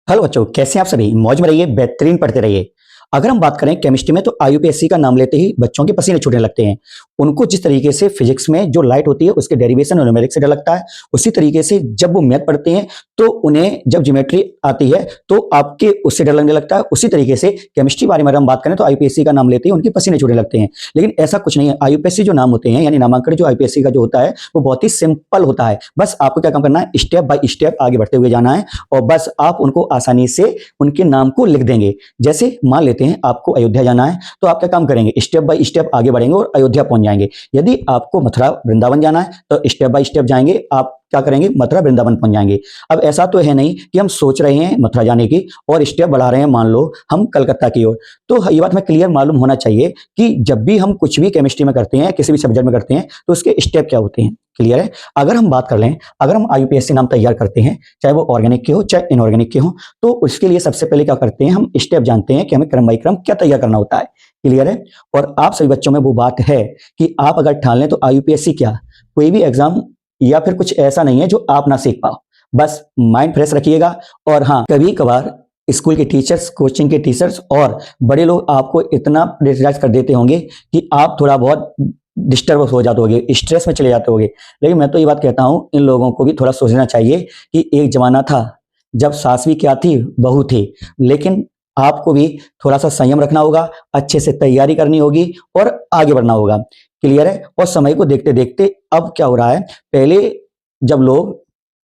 Hello बच्चों, कैसे हैं आप सभी? मौज में रहिए, बेहतरीन पढ़ते रहिए। अगर हम बात करें केमिस्ट्री में तो आईयूपीएससी का नाम लेते ही बच्चों के पसीने छूटने लगते हैं। उनको जिस तरीके से फिजिक्स में जो लाइट होती है उसके डेरिवेशन और न्यूमेरिक से डर लगता है, उसी तरीके से जब वो मैथ पढ़ते हैं तो उन्हें जब ज्योमेट्री आती है तो आपके उससे डर लगने लगता है। उसी तरीके से केमिस्ट्री बारे में अगर हम बात करें तो आईयूपीएससी का नाम लेते ही उनके पसीने छूटने लगते हैं। लेकिन ऐसा कुछ नहीं है। आईयूपीएससी जो नाम होते हैं यानी नामांकन जो आईयूपीएससी का जो होता है वो बहुत ही सिंपल होता है। बस आपको क्या काम करना है, स्टेप बाय स्टेप आगे बढ़ते हुए जाना है और बस आप उनको आसानी से उनके नाम को लिख देंगे। जैसे मान लेते हैं आपको अयोध्या जाना है तो आप क्या काम करेंगे, स्टेप बाय स्टेप आगे बढ़ेंगे और अयोध्या पहुंच जाएंगे। यदि आपको मथुरा वृंदावन जाना है तो स्टेप बाय स्टेप जाएंगे, आप क्या करेंगे, मथुरा वृंदावन पहुंच जाएंगे। अब ऐसा तो है नहीं कि हम सोच रहे हैं मथुरा जाने की और स्टेप बढ़ा रहे हैं, मान लो हम कलकत्ता की ओर। तो ये बात हमें क्लियर मालूम होना चाहिए कि जब भी हम कुछ भी केमिस्ट्री में करते हैं, किसी भी सब्जेक्ट में करते हैं, तो उसके स्टेप क्या होते हैं। क्लियर है? अगर हम बात कर लें, अगर हम आईयूपीएससी नाम तैयार करते हैं, चाहे वो ऑर्गेनिक के हो चाहे इनऑर्गेनिक के हो, तो उसके लिए सबसे पहले क्या करते हैं, हम स्टेप जानते हैं कि हमें क्रम बाई क्रम क्या तैयार करना होता है। क्लियर है? और आप सभी बच्चों में वो बात है कि आप अगर ठान लें तो आईयूपीएससी क्या कोई भी एग्जाम या फिर कुछ ऐसा नहीं है जो आप ना सीख पाओ। बस माइंड फ्रेश रखिएगा। और हाँ, कभी कभार स्कूल के टीचर्स, कोचिंग के टीचर्स और बड़े लोग आपको इतना प्रेशराइज कर देते होंगे कि आप थोड़ा बहुत डिस्टर्ब हो जाते होगे, स्ट्रेस में चले जाते होगे। लेकिन मैं तो ये बात कहता हूं, इन लोगों को भी थोड़ा सोचना चाहिए कि एक जमाना था जब सास भी क्या थी, बहू थी। लेकिन आपको भी थोड़ा सा संयम रखना होगा, अच्छे से तैयारी करनी होगी और आगे बढ़ना होगा। क्लियर है? और समय को देखते देखते अब क्या हो रहा है, पहले जब लोग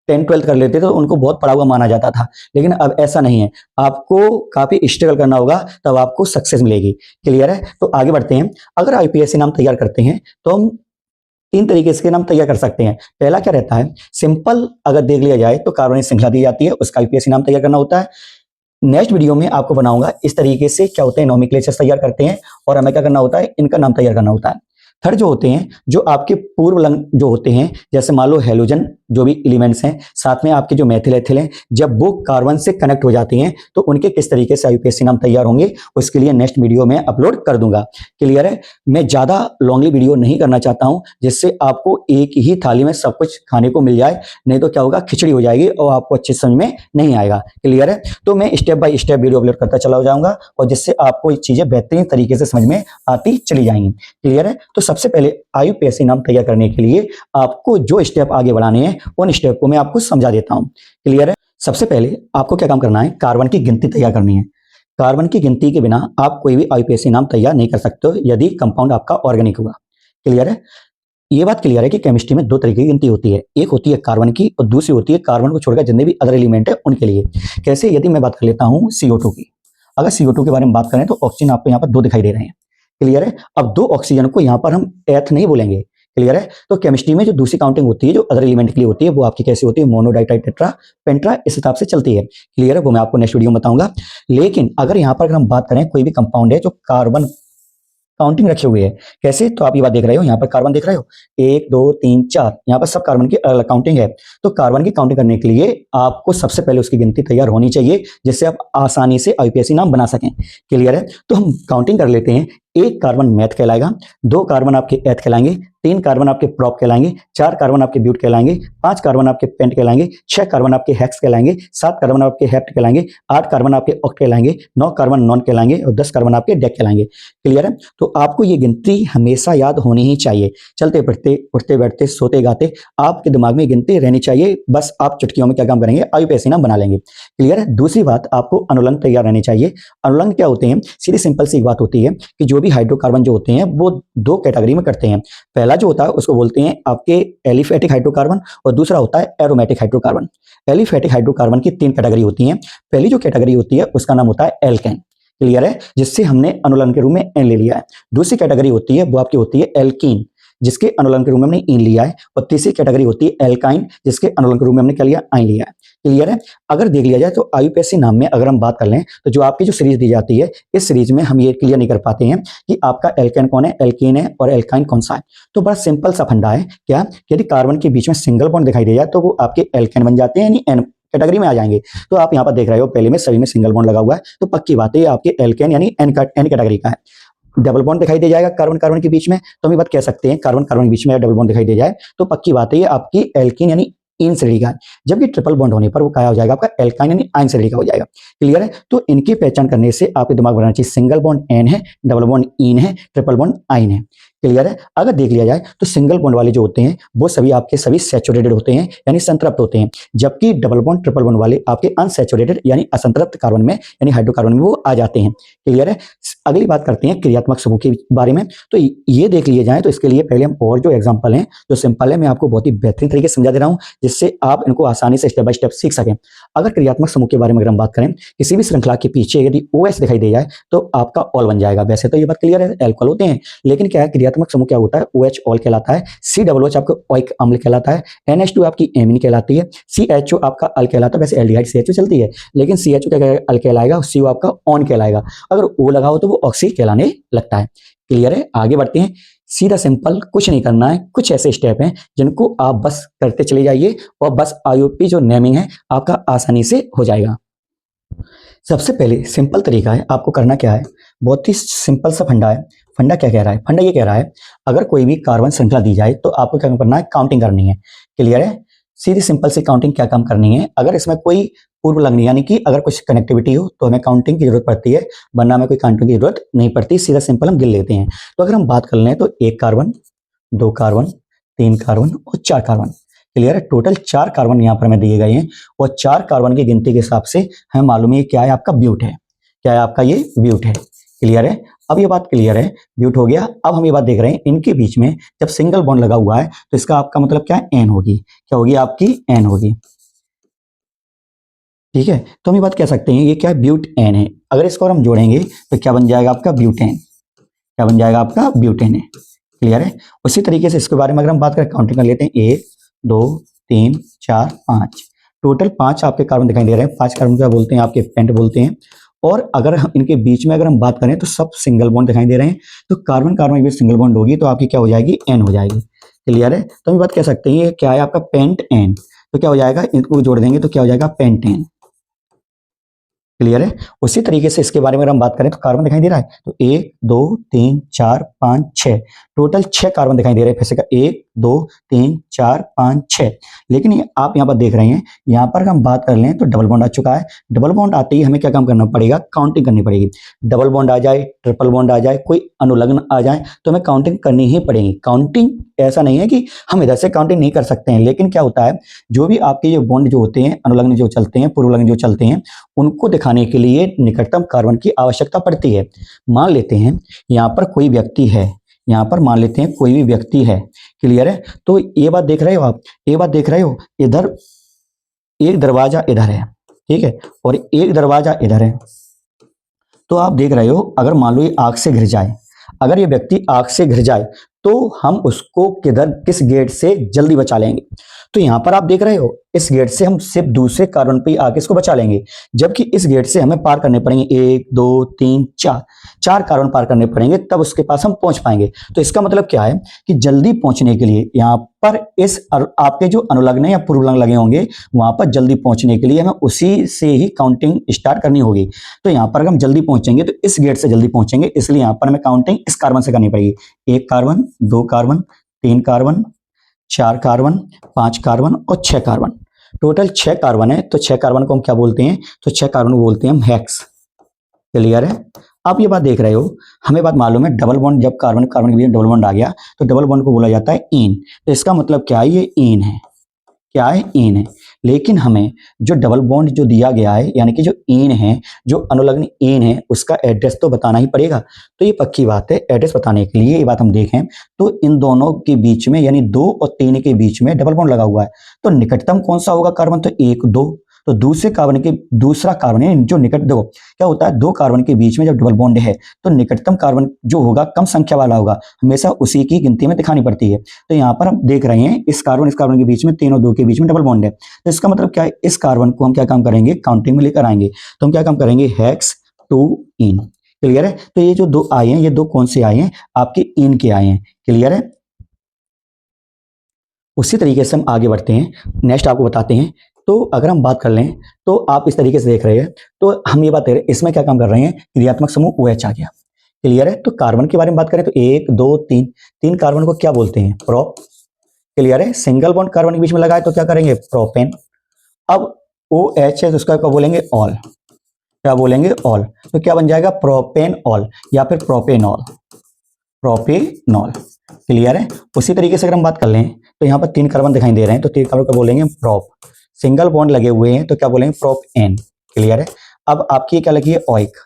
10th 12th कर लेते थे तो उनको बहुत पढ़ा हुआ माना जाता था, लेकिन अब ऐसा नहीं है। आपको काफी स्ट्रगल करना होगा, तब आपको सक्सेस मिलेगी। क्लियर है? तो आगे बढ़ते हैं। अगर आईपीएससी नाम तैयार करते हैं तो हम तीन तरीके से नाम तैयार कर सकते हैं। पहला क्या रहता है, सिंपल अगर देख लिया जाए तो कार्बनिक श्रृंखला दी जाती है, उसका आईपीएससी नाम तैयार करना होता है। नेक्स्ट वीडियो में आपको बनाऊंगा इस तरीके से क्या होते हैं, नोमेनक्लेचर तैयार करते हैं और हमें क्या करना होता है, इनका नाम तैयार करना होता है। थर्ड जो होते हैं, जो आपके पूर्व लंग जो होते हैं, जैसे मान लो हेलोजन जो भी एलिमेंट्स हैं, साथ में आपके जो मेथिल एथिल हैं, जब वो कार्बन से कनेक्ट हो जाती हैं तो उनके किस तरीके से आईयूपीएससी नाम तैयार होंगे, उसके लिए नेक्स्ट वीडियो में अपलोड कर दूंगा। क्लियर है? मैं ज्यादा लॉन्गली वीडियो नहीं करना चाहता हूं, जिससे आपको एक ही थाली में सब कुछ खाने को मिल जाए। नहीं तो क्या होगा, खिचड़ी हो जाएगी और आपको अच्छे समझ में नहीं आएगा। क्लियर है? तो मैं step by step video upload करता चला जाऊंगा और जिससे आपको ये चीजें बेहतरीन तरीके से समझ में आती चली जाएंगी। क्लियर है? तो सबसे पहले आईयूपीएससी नाम तैयार करने के लिए आपको जो स्टेप आगे बढ़ाने हैं उन स्टेप को मैं आपको समझा देता हूं। क्लियर है? सबसे पहले आपको क्या काम करना है, कार्बन की गिनती तैयार करनी है। कार्बन की गिनती के बिना आप कोई भी आईयूपीएससी नाम तैयार नहीं कर सकते हो यदि कंपाउंड आपका ऑर्गेनिक होगा। क्लियर है? ये बात क्लियर है कि केमिस्ट्री में दो तरीके की गिनती होती है, एक होती है कार्बन की और दूसरी होती है कार्बन को छोड़कर जितने भी अदर एलिमेंट है उनके लिए। कैसे? यदि मैं बात कर लेता हूं CO2 की, अगर CO2 के बारे में बात करें तो ऑक्सीजन आपको यहाँ पर दो दिखाई दे रहे हैं। क्लियर है? अब दो ऑक्सीजन को यहाँ पर हम एथ नहीं बोलेंगे। क्लियर है? तो केमिस्ट्री में जो दूसरी काउंटिंग होती है जो अदर एलिमेंट के लिए होती है वो आपकी कैसी होती है, मोनो डाई टेट्रा पेंट्रा, इस हिसाब से चलती है। क्लियर है? वो मैं आपको नेक्स्ट वीडियो में बताऊंगा। लेकिन अगर यहाँ पर हम बात करें कोई भी कंपाउंड है जो कार्बन काउंटिंग रखे हुए है, कैसे? तो आप ये बात देख रहे हो, यहाँ पर कार्बन देख रहे हो, 1 2 3 4, यहाँ पर सब कार्बन की अलग काउंटिंग है। तो कार्बन की काउंटिंग करने के लिए आपको सबसे पहले उसकी गिनती तैयार होनी चाहिए, जिससे आप आसानी से आईयूपीएससी नाम बना सकें। क्लियर है? तो हम काउंटिंग कर लेते हैं। एक कार्बन मैथ कहलाएगा, दो कार्बन आपके एथ कहलाएंगे, तीन कार्बन आपके प्रॉप कहलाएंगे, चार कार्बन आपके ब्यूट कहलाएंगे, पांच कार्बन आपके पेंट कहलाएंगे, छह कार्बन आपके हेक्स कहलाएंगे, सात कार्बन आपके हेप्ट कहलाएंगे, आठ कार्बन आपके ऑक्ट कहलाएंगे, नौ कार्बन नॉन कहलाएंगे और 10 कार्बन आपके डेक कहलाएंगे। क्लियर है? तो आपको ये गिनती हमेशा याद होनी ही चाहिए। चलते फिरते, उठते बैठते, सोते गाते आपके दिमाग में गिनती रहनी चाहिए। बस आप चुटकियों में क्या काम करेंगे, आईयूपीएससी नाम बना लेंगे। क्लियर है? दूसरी बात, आपको अनुलंग तैयार रहनी चाहिए। अनुलंग क्या होते हैं? सीधी सिंपल सी बात होती है कि जो भी हाइड्रोकार्बन जो होते हैं वो दो कैटेगरी में करते हैं। पहला जो होता है उसको बोलते हैं आपके एलिफेटिक हाइड्रोकार्बन और दूसरा होता है एरोमेटिक हाइड्रोकार्बन। एलिफेटिक हाइड्रोकार्बन की तीन कैटेगरी होती हैं। पहली जो कैटेगरी होती है उसका नाम होता है एल्केन। क्लियर है? जिससे हमने अनुलंग के रूप में एन ले लिया है। दूसरी कैटेगरी होती है वो आपकी होती है एल्कीन, जिसके अनुलंग के रूप में हमने इन लिया है। और तीसरी कैटेगरी होती है एल्काइन, जिसके अनुलंग के रूप में हमने क्या लिया, आइन लिया है। क्लियर है? अगर देख लिया जाए तो आईयूपीएससी नाम में अगर हम बात कर लें तो जो आपकी जो सीरीज दी जाती है, इस सीरीज में हम ये क्लियर नहीं कर पाते हैं कि आपका एल्केन कौन है, एल्कीन है और एल्काइन कौन सा है। तो बड़ा सिंपल सा फंडा है, क्या? यदि कार्बन के बीच में सिंगल बॉन्ड दिखाई दे जाए तो वो आपके एल्केन बन जाते हैं, यानी एन कैटेगरी में आ जाएंगे। तो आप यहाँ पर देख रहे हो पहले में सभी में सिंगल बॉन्ड लगा हुआ है, तो पक्की बात है आपके एल्केन यानी एन कैटेगरी का है। डबल बॉन्ड दिखाई दे जाएगा कार्बन कार्बन के बीच में, तो हम ये बात कह सकते हैं कार्बन कार्बन के बीच में डबल बॉन्ड दिखाई दे जाए तो पक्की बात है ये आपकी एल्कीन यानी इन श्रेणी का है, जबकि ट्रिपल बॉन्ड होने पर वो क्या हो जाएगा आपका एल्काइन यानी आयन श्रेणी का हो जाएगा। क्लियर है? तो इनकी पहचान करने से आपके दिमाग में रहना चाहिए सिंगल बॉन्ड एन है, डबल बॉन्ड इन है, ट्रिपल बॉन्ड आइन है। क्लियर है? अगर देख लिया जाए तो सिंगल बॉन्ड वाले जो होते हैं वो सभी आपके सभी सैचुरेटेड होते हैं यानी संतृप्त होते हैं, जबकि डबल बॉन्ड ट्रिपल बॉन्ड वाले आपके अनसैचुरेटेड यानी असंतृप्त कार्बन में यानी हाइड्रोकार्बन में वो आ जाते हैं। क्लियर है? अगली बात करते हैं क्रियात्मक समूह के बारे में। तो ये देख लिए जाए तो इसके लिए पहले हम और जो एग्जांपल हैं जो सिंपल है मैं आपको बहुत ही बेहतरीन तरीके से समझा दे रहा हूं जिससे आप इनको आसानी से स्टेप बाय स्टेप सीख सकें। अगर क्रियात्मक समूह के बारे में अगर हम बात करें, किसी भी श्रृंखला के पीछे यदि OH दिखाई दे जाए तो आपका ऑल बन जाएगा। वैसे तो ये बात क्लियर है, एल्कोहल होते हैं, लेकिन क्या है क्रियात्मक समूह क्या होता है, OH ऑल कहलाता है, COOH आपका ओइक अम्ल कहलाता है, NH2 आपकी एमीन कहलाती है, CHO आपका अल कहलाता है। वैसे एल्डिहाइड CHO चलती है, लेकिन CHO क्या अल कहलाएगा, CO आपका ऑन कहलाएगा। अगर O लगा हो तो वो ऑक्सी कहलाने लगता है। क्लियर है? आगे बढ़ते हैं। सीधा सिंपल कुछ नहीं करना है, कुछ ऐसे स्टेप हैं जिनको आप बस करते चले जाइए और बस IUP जो नेमिंग है आपका आसानी से हो जाएगा। सबसे पहले सिंपल तरीका है, आपको करना क्या है, बहुत ही सिंपल सा फंडा है। फंडा क्या कह रहा है? फंडा ये कह रहा है अगर कोई भी कार्बन श्रृंखला दी जाए तो आपको क्या करना है, काउंटिंग करनी है। क्लियर है? सीधी सिंपल सी काउंटिंग क्या काम करनी है, अगर इसमें कोई पूर्व लग्न यानी कि अगर कुछ कनेक्टिविटी हो तो हमें काउंटिंग की जरूरत पड़ती है, वरना हमें कोई काउंटिंग की जरूरत नहीं पड़ती, सीधा सिंपल हम गिन लेते हैं। तो अगर हम बात कर लें तो 1 कार्बन, 2 कार्बन, 3 कार्बन और 4 कार्बन। क्लियर है? टोटल 4 कार्बन यहाँ पर हमें दिए गए हैं और 4 कार्बन की गिनती के हिसाब से हमें मालूम है क्या है, आपका ब्यूट है। क्या है आपका? ये ब्यूट है। क्लियर है? अब ये बात क्लियर है, ब्यूट हो गया। अब हम ये बात देख रहे हैं इनके बीच में जब सिंगल बॉन्ड लगा हुआ है तो इसका आपका मतलब क्या है, एन होगी। क्या होगी? आपकी एन होगी। ठीक है? तो हम ये बात कह सकते हैं ये क्या है, ब्यूट एन है। अगर इसको हम जोड़ेंगे तो क्या बन जाएगा आपका, ब्यूटेन। क्या बन जाएगा आपका, ब्यूटेन है। क्लियर है? उसी तरीके से इसके बारे में अगर हम बात करें, काउंटिंग कर लेते हैं, 1 2 3 4 5, टोटल 5 आपके कार्बन दिखाई दे रहे हैं। 5 कार्बन क्या बोलते हैं, आपके पेंट बोलते हैं। और अगर हम इनके बीच में अगर हम बात करें तो सब सिंगल बॉन्ड दिखाई दे रहे हैं, तो कार्बन कार्बन के बीच सिंगल बॉन्ड होगी तो आपकी क्या हो जाएगी, एन हो जाएगी। क्लियर है? तो हम बात कह सकते हैं ये क्या है आपका, पेंट एन। तो क्या हो जाएगा, इनको जोड़ देंगे तो क्या हो जाएगा, पेंटेन। क्लियर है? उसी तरीके से इसके बारे में अगर हम बात करें तो कार्बन दिखाई दे रहा है, तो 1 2 3 4 5 6, टोटल 6 कार्बन दिखाई दे रहे हैं। फिर से 1 2 3 4 5 6, लेकिन ये आप यहाँ पर देख रहे हैं, यहाँ पर हम बात कर लें तो डबल बॉन्ड आ चुका है। डबल बॉन्ड आते ही हमें क्या काम करना पड़ेगा, काउंटिंग करनी पड़ेगी। डबल बॉन्ड आ जाए, ट्रिपल बॉन्ड आ जाए, कोई अनुलग्न आ जाए तो हमें काउंटिंग करनी ही पड़ेगी। काउंटिंग ऐसा नहीं है कि हम इधर से काउंटिंग नहीं कर सकते हैं, लेकिन क्या होता है, जो भी आपके जो बॉन्ड जो होते हैं, अनुलग्न जो चलते हैं, पूर्व लग्न जो चलते हैं, उनको दिखाने के लिए निकटतम कार्बन की आवश्यकता पड़ती है। मान लेते हैं यहाँ पर कोई व्यक्ति है, यहाँ पर मान लेते हैं कोई भी व्यक्ति है। क्लियर है? तो ये बात देख रहे हो आप, ये बात देख रहे हो, इधर एक दरवाजा इधर है, ठीक है, और एक दरवाजा इधर है। तो आप देख रहे हो, अगर मान लो ये आग से घिर जाए, अगर ये व्यक्ति आग से घिर जाए तो हम उसको किस गेट से जल्दी बचा लेंगे। तो यहां पर आप देख रहे हो, इस गेट से हम सिर्फ दूसरे कार्बन पे आके इसको बचा लेंगे, जबकि इस गेट से हमें पार करने पड़ेंगे 1 2 3 4 कार्बन पार करने पड़ेंगे, तब उसके पास हम पहुंच पाएंगे। तो इसका मतलब क्या है कि जल्दी पहुंचने के लिए यहाँ पर इस आपके जो अनुलग्न या पूर्व लग्न लगे होंगे, वहां पर जल्दी पहुंचने के लिए हमें उसी से ही काउंटिंग स्टार्ट करनी होगी। तो यहाँ पर अगर हम जल्दी पहुंचेंगे तो इस गेट से जल्दी पहुंचेंगे, इसलिए यहाँ पर हमें काउंटिंग इस कार्बन से करनी पड़ेगी। 1 carbon, 2 carbon, 3 carbon, 4 carbon, 5 carbon और 6 कार्बन। टोटल 6 कार्बन है, तो 6 कार्बन को हम क्या बोलते हैं, तो 6 कार्बन को बोलते हैं हम हेक्स। क्लियर है? आप ये बात देख रहे हो, हमें बात मालूम है, डबल बॉन्ड जब कार्बन कार्बन के बीच डबल बॉन्ड आ गया तो डबल बॉन्ड को बोला जाता है इन। तो इसका मतलब क्या है, ये इन है। क्या है, इन है। लेकिन हमें जो डबल बॉन्ड जो दिया गया है, यानी कि जो इन है, जो अनुलग्न इन है, उसका एड्रेस तो बताना ही पड़ेगा। तो ये पक्की बात है, एड्रेस बताने के लिए ये बात हम देखें तो इन दोनों के बीच में यानी 2 और 3 के बीच में डबल बॉन्ड लगा हुआ है, तो निकटतम कौन सा होगा कार्बन, तो 1 2। तो दूसरे कार्बन के दूसरा कार्बन है जो निकट, देखो क्या होता है, 2 कार्बन के बीच में जब डबल बॉन्ड है तो निकटतम कार्बन जो होगा कम संख्या वाला होगा, हमेशा उसी की गिनती में दिखानी पड़ती है। तो यहाँ पर हम देख रहे हैं इस कार्बन के बीच में 3 और 2 के बीच में डबल बॉन्ड है, तो इसका मतलब क्या है, इस कार्बन को हम क्या काम करेंगे, काउंटिंग में लेकर आएंगे। तो हम क्या काम करेंगे, हेक्स 2 इन। क्लियर है? तो ये जो 2 आए हैं, ये 2 कौन से आए हैं, आपके इन के आए हैं। क्लियर है? उसी तरीके से हम आगे बढ़ते हैं, नेक्स्ट आपको बताते हैं। तो अगर हम बात कर लें तो आप इस तरीके से देख रहे हैं, तो हम ये बात कर रहे हैं, इसमें क्या काम कर रहे हैं, क्रियात्मक समूह OH आ गया। क्लियर है? तो कार्बन के बारे में बात करें तो 1 2 3 कार्बन को क्या बोलते हैं, प्रोप। क्लियर है। सिंगल बॉन्ड कार्बन के बीच में लगाए तो क्या करेंगे, प्रोपेन। अब OH है तो उसका क्या बोलेंगे, ऑल। क्या बोलेंगे, ऑल। तो क्या बन जाएगा, प्रोपेन ऑल या फिर प्रोपेनॉल, प्रोपेनॉल। क्लियर है। उसी तरीके से अगर हम बात कर लें तो यहाँ पर 3 कार्बन दिखाई दे रहे हैं तो 3 कार्बन का बोलेंगे प्रोप। सिंगल बॉन्ड लगे हुए हैं तो क्या बोलेंगे, प्रोप एन। क्लियर है। अब आपकी क्या लगी है, ओइक।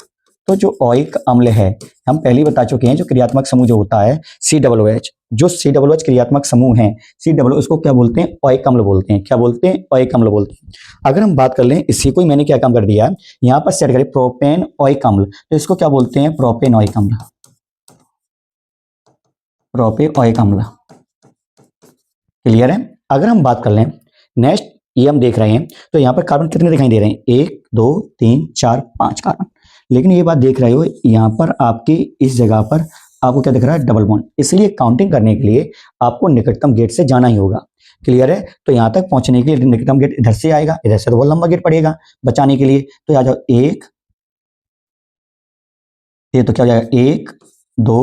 तो जो ओइक अम्ल है, हम पहले ही बता चुके हैं, जो क्रियात्मक समूह जो होता है COOH, जो COOH क्रियात्मक समूह है, COOH उसको क्या बोलते हैं, ओइक अम्ल बोलते हैं। क्या बोलते हैं, ओइक अम्ल बोलते हैं। अगर हम बात कर लें, इसी को ही मैंने क्या काम कर दिया, यहाँ पर सेट करें प्रोपेन ओइक अम्ल, तो इसको क्या बोलते हैं, प्रोपेन ओइक अम्ल, प्रोपेन ओइक अम्ल। क्लियर है। अगर हम बात कर लें नेक्स्ट, ये हम देख रहे हैं तो यहाँ पर कार्बन कितने दिखाई दे रहे हैं, 1 2 3 4 5 कार्बन। लेकिन ये बात देख रहे हो, यहाँ पर आपकी इस जगह पर आपको क्या दिख रहा है, डबल बॉन्ड। इसलिए काउंटिंग करने के लिए आपको निकटतम गेट से जाना ही होगा। क्लियर है। तो यहाँ तक पहुंचने के लिए निकटतम गेट इधर से आएगा, इधर से तो बहुत लंबा गेट पड़ेगा बचाने के लिए। तो आ जाओ 1, ये तो क्या हो जाएगा, 1 2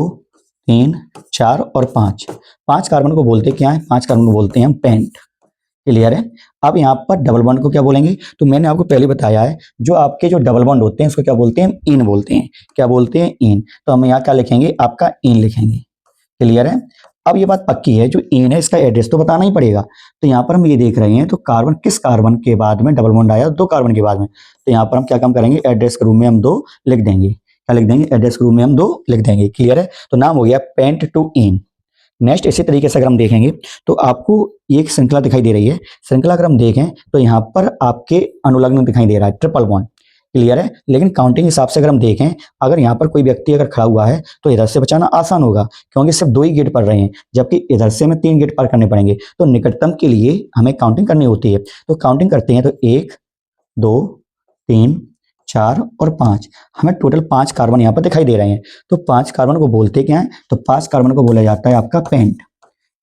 3 4 और 5। 5 कार्बन को बोलते क्या है, 5 कार्बन को बोलते हैं हम पेंट। क्लियर है। अब यहाँ पर डबल बॉन्ड को क्या बोलेंगे, तो मैंने आपको पहले बताया है, जो आपके जो डबल बॉन्ड होते हैं उसको क्या बोलते हैं, इन बोलते हैं। क्या बोलते हैं, इन। तो हम यहाँ क्या लिखेंगे, आपका इन लिखेंगे। क्लियर है। अब ये बात पक्की है, जो इन है इसका एड्रेस तो बताना ही पड़ेगा। तो यहाँ पर हम ये देख रहे हैं, तो कार्बन किस कार्बन के बाद में डबल बॉन्ड आया, 2 कार्बन के बाद में। तो यहाँ पर हम क्या काम करेंगे, एड्रेस के रूप में हम 2 लिख देंगे। क्या लिख देंगे, एड्रेस के रूप में हम 2 लिख देंगे। क्लियर है। तो नाम हो गया पेंट टू इन। नेक्स्ट इसी तरीके से अगर हम देखेंगे तो आपको एक श्रृंखला दिखाई दे रही है। श्रृंखला अगर हम देखें तो यहाँ पर आपके अनुलग्न दिखाई दे रहा है, ट्रिपल बॉन्ड। क्लियर है। लेकिन काउंटिंग हिसाब से अगर हम देखें, अगर यहाँ पर कोई व्यक्ति अगर खड़ा हुआ है तो इधर से बचाना आसान होगा, क्योंकि सिर्फ 2 ही गेट पड़ रहे हैं, जबकि इधर से हमें 3 गेट पार करने पड़ेंगे। तो निकटतम के लिए हमें काउंटिंग करनी होती है। तो काउंटिंग करते हैं तो 1 2 3 4 और 5, हमें टोटल 5 कार्बन यहाँ पर दिखाई दे रहे हैं। तो 5 कार्बन को बोलते क्या है, तो 5 कार्बन को बोला जाता है आपका पेंट।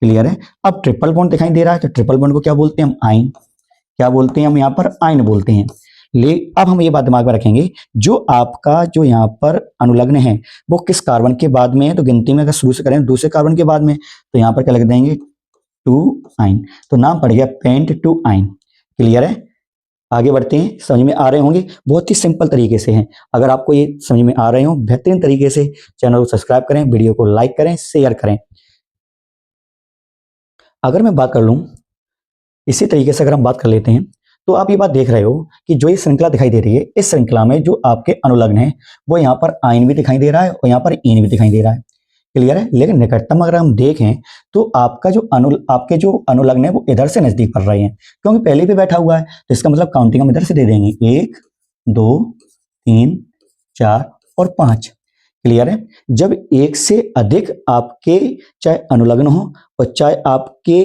क्लियर है। अब ट्रिपल बॉन्ड दिखाई दे रहा है तो ट्रिपल बॉन्ड को क्या बोलते हैं हम, आइन। क्या बोलते हैं हम, यहाँ पर आइन बोलते हैं। अब हम ये बात दिमाग में रखेंगे, जो आपका जो यहाँ पर अनुलग्न है वो किस कार्बन के बाद में है, तो गिनती में अगर शुरू से करें दूसरे कार्बन के बाद में, तो यहाँ पर क्या लिख देंगे, टू आइन। तो नाम पड़ गया पेंट टू आइन। क्लियर है। आगे बढ़ते हैं, समझ में आ रहे होंगे, बहुत ही सिंपल तरीके से हैं। अगर आपको ये समझ में आ रहे हो, बेहतरीन तरीके से चैनल को सब्सक्राइब करें, वीडियो को लाइक करें, शेयर करें। अगर मैं बात कर लूं, इसी तरीके से अगर हम बात कर लेते हैं, तो आप ये बात देख रहे हो कि जो ये श्रृंखला दिखाई दे रही है, इस श्रृंखला में जो आपके अनुलग्न है वो यहाँ पर आइन भी दिखाई दे रहा है और यहाँ पर इन भी दिखाई दे रहा है। क्लियर है। लेकिन निकटतम अगर हम देखें तो आपका जो आपके जो अनुलग्न है वो इधर से नजदीक पड़ रहे हैं, क्योंकि पहले भी बैठा हुआ है। तो इसका मतलब काउंटिंग हम इधर से दे देंगे, 1 2 3 4 और 5। क्लियर है। जब एक से अधिक आपके चाहे अनुलग्न हो और चाहे आपके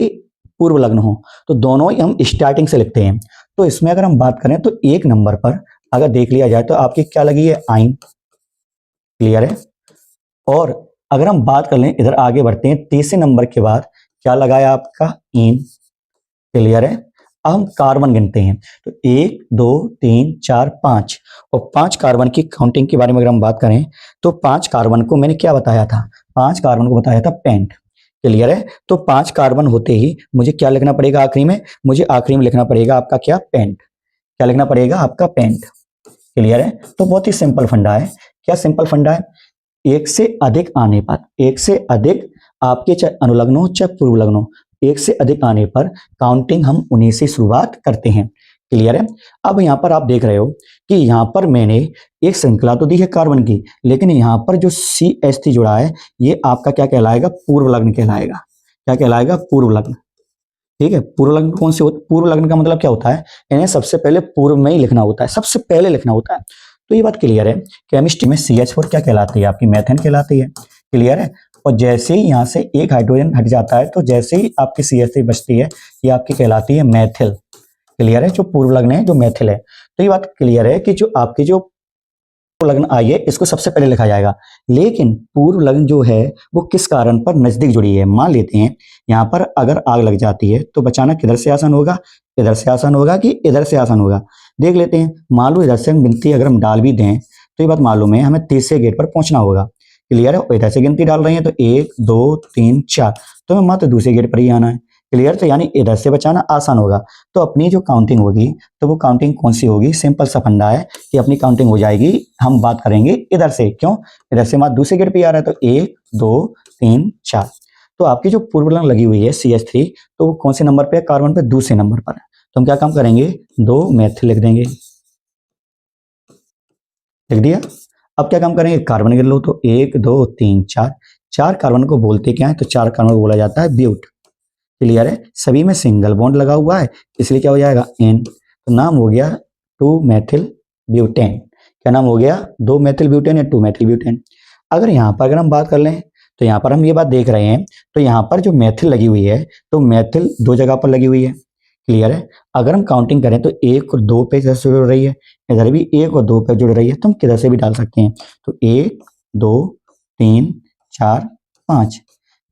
पूर्व लग्न हो, तो दोनों ही हम स्टार्टिंग से लिखते हैं। तो इसमें अगर हम बात करें तो 1 नंबर पर अगर देख लिया जाए तो आपकी क्या लगी है, आइन। क्लियर है। और अगर हम बात कर लें, इधर आगे बढ़ते हैं, तीसरे नंबर के बाद क्या लगाया आपका, इन। क्लियर है। अब हम कार्बन गिनते हैं, तो 1 2 3 4 5 और 5 कार्बन की काउंटिंग के बारे में अगर हम बात करें तो 5 कार्बन को मैंने क्या बताया था, 5 कार्बन को बताया था पेंट। क्लियर है। तो 5 कार्बन होते ही मुझे क्या लिखना पड़ेगा आखिरी में, मुझे आखिरी में लिखना पड़ेगा आपका क्या, पेंट। क्या लिखना पड़ेगा, आपका पेंट। क्लियर है। तो बहुत ही सिंपल फंडा है। क्या सिंपल फंडा है, एक से अधिक आने पर, एक से अधिक आपके चाहे अनुलग्न हो चाहे पूर्व लग्न हो, एक से अधिक आने पर काउंटिंग हम उन्हीं से शुरुआत करते हैं। क्लियर है। अब यहाँ पर आप देख रहे हो कि यहाँ पर मैंने एक श्रृंखला तो दी है कार्बन की, लेकिन यहाँ पर जो CH3 जुड़ा है ये आपका क्या कहलाएगा, पूर्व लग्न कहलाएगा। क्या कहलाएगा, पूर्व लग्न। ठीक है। पूर्व लग्न कौन से होते, पूर्व लग्न का मतलब क्या होता है, इन्हें सबसे पहले पूर्व में ही लिखना होता है, सबसे पहले लिखना होता है। तो ये बात क्लियर है। केमिस्ट्री में CH4 क्या कहलाती है, आपकी मेथेन कहलाती है। क्लियर है। और जैसे ही यहाँ से एक हाइड्रोजन हट जाता है तो जैसे ही आपकी CH3 बचती है, ये आपकी कहलाती है मेथिल। क्लियर है। जो पूर्व लग्न है जो मेथिल है। तो ये बात क्लियर है कि जो आपकी जो लग्न आई है इसको सबसे पहले लिखा जाएगा। लेकिन पूर्व लग्न जो है वो किस कारण पर नजदीक जुड़ी है, मान लेते हैं यहाँ पर अगर आग लग जाती है तो बचाना किधर से आसान होगा, इधर से आसान होगा कि इधर से आसान होगा, देख लेते हैं। मान लो इधर से हम गिनती अगर हम डाल भी दें तो ये बात मालूम है हमें तीसरे गेट पर पहुंचना होगा। क्लियर है। इधर से गिनती डाल रहे हैं तो 1 2 3 4, तो हमें मात्र दूसरे गेट पर ही आना है। क्लियर, तो यानी इधर से बचाना आसान होगा। तो अपनी जो काउंटिंग होगी तो वो काउंटिंग कौन सी होगी, सिंपल सा फंडा है कि अपनी काउंटिंग हो जाएगी, हम बात करेंगे इधर से, क्यों इधर से हमारा दूसरे गेट पे आ रहा है, तो 1 2 3 4। तो आपकी जो पूर्व लंग लगी हुई है CH3, तो वो कौन से नंबर पे है, कार्बन पे दूसरे नंबर पर है। तो हम क्या काम करेंगे, 2 मेथिल लिख देंगे, लिख दिया। अब क्या काम करेंगे, कार्बन गिन लो, तो 1 2 3 4, 4 कार्बन को बोलते क्या है, तो 4 कार्बन को बोला जाता है ब्यूट। क्लियर है, सभी में सिंगल बॉन्ड लगा हुआ है, इसलिए क्या हो जाएगा एन, तो नाम हो गया 2 मेथिल ब्यूटेन। क्या नाम हो गया, 2 मेथिल ब्यूटेन या 2 मेथिल ब्यूटेन। अगर यहाँ पर अगर हम बात कर लें, तो यहाँ पर हम ये बात देख रहे हैं, तो यहाँ पर जो मेथिल लगी हुई है, तो मेथिल 2 जगह पर लगी हुई है। क्लियर है, अगर हम काउंटिंग करें तो 1 और 2 पे इधर से जुड़ रही है, इधर भी 1 और 2 पे जुड़ रही है, तो हम किधर से भी डाल सकते हैं। तो 1 2 3 4 5।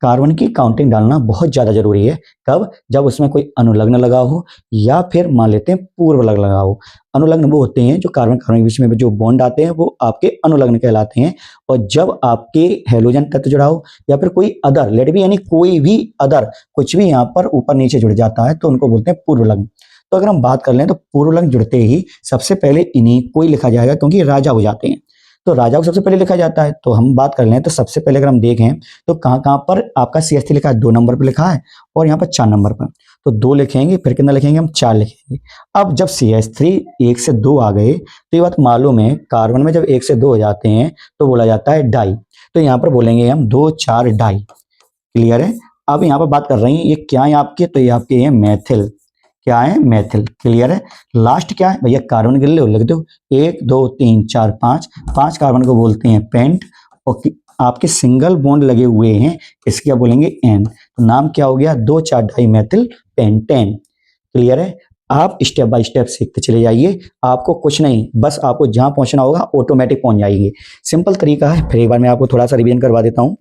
कार्बन की काउंटिंग डालना बहुत ज़्यादा जरूरी है। कब, जब उसमें कोई अनुलग्न लगा हो या फिर मान लेते हैं पूर्व लग्न लगा हो। अनुलग्न वो होते हैं जो कार्बन कार्बन के बीच में जो बॉन्ड आते हैं वो आपके अनुलग्न कहलाते हैं। और जब आपके हेलोजन तत्व जुड़ा हो या फिर कोई अदर लेट भी यानी कोई भी अदर कुछ भी यहाँ पर ऊपर नीचे जुड़ जाता है तो उनको बोलते हैं पूर्व लग्न। तो अगर हम बात कर लें तो पूर्व लग्न जुड़ते ही सबसे पहले इन्हीं को ही लिखा जाएगा, क्योंकि राजा हो जाते हैं, तो राजा को सबसे पहले लिखा जाता है। तो हम बात कर लें तो सबसे पहले अगर हम देखें तो कहाँ कहाँ पर आपका CH3 लिखा है, 2 नंबर पर लिखा है और यहाँ पर 4 नंबर पर। तो 2 लिखेंगे, फिर कितना लिखेंगे हम, 4 लिखेंगे। अब जब CH3 1 से 2 आ गए तो ये बात मालूम है, कार्बन में जब 1 से 2 हो जाते हैं तो बोला जाता है डाई। तो यहाँ पर बोलेंगे हम 2 4 डाई। क्लियर है, अब यहाँ पर बात कर रहे हैं ये क्या है आपके, तो ये आपके हैं मैथिल। क्या है, मैथिल। क्लियर है, लास्ट क्या है भैया, कार्बन गिन लो, लिख दो 1 2 3 4 5। 5 कार्बन को बोलते हैं पेंट, और आपके सिंगल बॉन्ड लगे हुए हैं इसके क्या बोलेंगे एन। तो नाम क्या हो गया, 2 4 डाई मैथिल पेंटेन। क्लियर है, आप स्टेप बाय स्टेप सीखते चले जाइए, आपको कुछ नहीं, बस आपको जहां पहुंचना होगा ऑटोमेटिक पहुंच जाएंगे। सिंपल तरीका है, फिर एक बार मैं आपको थोड़ा सा रिवीजन करवा देता हूं।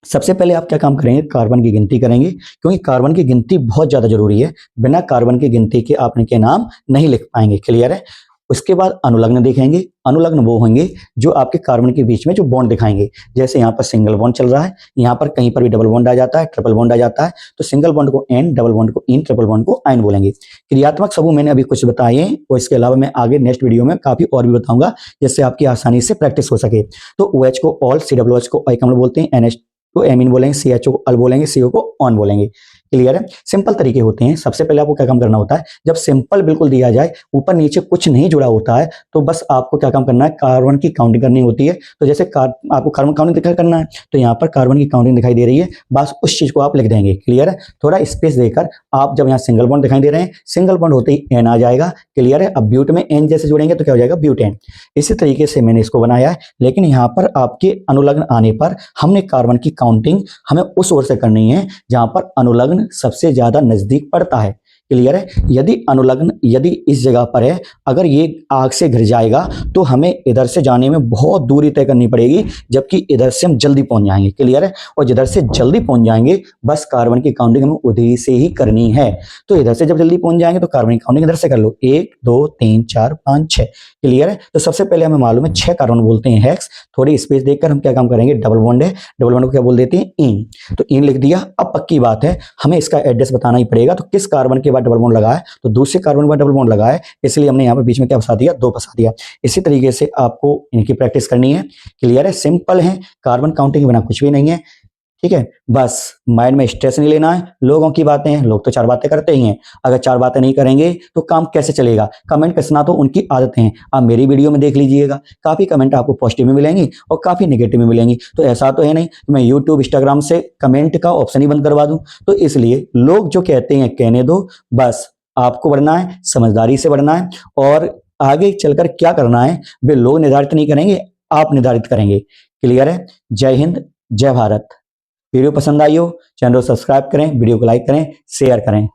सबसे पहले आप क्या काम करेंगे, कार्बन की गिनती करेंगे, क्योंकि कार्बन की गिनती बहुत ज्यादा जरूरी है। बिना कार्बन की गिनती के आप इनके नाम नहीं लिख पाएंगे। क्लियर है, उसके बाद अनुलग्न देखेंगे। अनुलग्न वो होंगे जो आपके कार्बन के बीच में जो बॉन्ड दिखाएंगे, जैसे यहाँ पर सिंगल बॉन्ड चल रहा है, यहाँ पर कहीं पर भी डबल बॉन्ड आ जाता है, ट्रिपल बॉन्ड आ जाता है, तो सिंगल बॉन्ड को एन, डबल बॉन्ड को इन, ट्रिपल बॉन्ड को आइन बोलेंगे। क्रियात्मक समूह मैंने अभी कुछ बताए और इसके अलावा मैं आगे नेक्स्ट वीडियो में काफी और भी बताऊंगा, जिससे आपकी आसानी से प्रैक्टिस हो सके। तो OH को ऑल, COOH को आई कम्ल बोलते हैं, NH को एमीन बोलेंगे, CHO को अल बोलेंगे, CO को ऑन बोलेंगे। क्लियर है, सिंपल तरीके होते हैं। सबसे पहले आपको क्या काम करना होता है, जब सिंपल बिल्कुल दिया जाए, ऊपर नीचे कुछ नहीं जुड़ा होता है, तो बस आपको क्या काम करना है, कार्बन की काउंटिंग करनी होती है। तो जैसे आपको कार्बन काउंटिंग करना है, तो यहाँ पर कार्बन की काउंटिंग दिखाई दे रही है, बस उस चीज को आप लिख देंगे। क्लियर है, थोड़ा स्पेस देकर आप, जब यहाँ सिंगल बॉन्ड दिखाई दे रहे हैं, सिंगल बॉन्ड होते ही एन आ जाएगा। क्लियर है, अब ब्यूट में एन जैसे जुड़ेंगे तो क्या हो जाएगा, ब्यूटेन। इसी तरीके से मैंने इसको बनाया है, लेकिन यहाँ पर आपके अनुलग्न आने पर हमने कार्बन की काउंटिंग हमें उस ओर से करनी है जहां पर अनुलग्न सबसे ज्यादा नजदीक पड़ता है। क्लियर है, यदि अनुलग्न यदि इस जगह पर है, अगर ये आग से घिर जाएगा तो हमें इधर से जाने में बहुत दूरी तय करनी पड़ेगी, जबकि इधर से हम जल्दी पहुंच जाएंगे। क्लियर है, और जिधर से जल्दी पहुंच जाएंगे बस कार्बन की काउंटिंग हमें उधर से ही करनी है। तो इधर से जब जल्दी पहुंच जाएंगे तो कार्बन की काउंटिंग इधर से कर लो, 1 2 3 4 5 6। क्लियर है, तो सबसे पहले हमें मालूम है 6 कार्बन बोलते हैं हेक्स। थोड़ी स्पेस देखकर हम क्या काम करेंगे, डबल बॉन्ड है, डबल बॉन्ड को क्या बोल देते हैं, इन। तो इन लिख दिया। अब पक्की बात है, हमें इसका एड्रेस बताना ही पड़ेगा। तो किस कार्बन के बाद डबल बॉन्ड लगा है, तो दूसरे कार्बन के बाद डबल बॉन्ड लगा है, इसलिए हमने यहाँ पर बीच में क्या फंसा दिया, 2 फंसा दिया। इसी तरीके से आपको इनकी प्रैक्टिस करनी है। क्लियर है, सिंपल है, कार्बन काउंटिंग के बिना कुछ भी नहीं है। ठीक है, बस माइंड में स्ट्रेस नहीं लेना है। लोगों की बातें हैं, लोग तो 4 बातें करते ही हैं, अगर 4 बातें नहीं करेंगे तो काम कैसे चलेगा। कमेंट कसना तो उनकी आदतें हैं। आप मेरी वीडियो में देख लीजिएगा, काफी कमेंट आपको पॉजिटिव में मिलेंगी और काफी नेगेटिव में मिलेंगी। तो ऐसा तो है नहीं मैं यूट्यूब इंस्टाग्राम से कमेंट का ऑप्शन ही बंद करवा दूं। तो इसलिए लोग जो कहते हैं कहने दो, बस आपको बढ़ना है, समझदारी से बढ़ना है, और आगे चलकर क्या करना है वे लोग निर्धारित नहीं करेंगे, आप निर्धारित करेंगे। क्लियर है, जय हिंद, जय भारत। वीडियो पसंद आई हो, चैनल को सब्सक्राइब करें, वीडियो को लाइक करें, शेयर करें।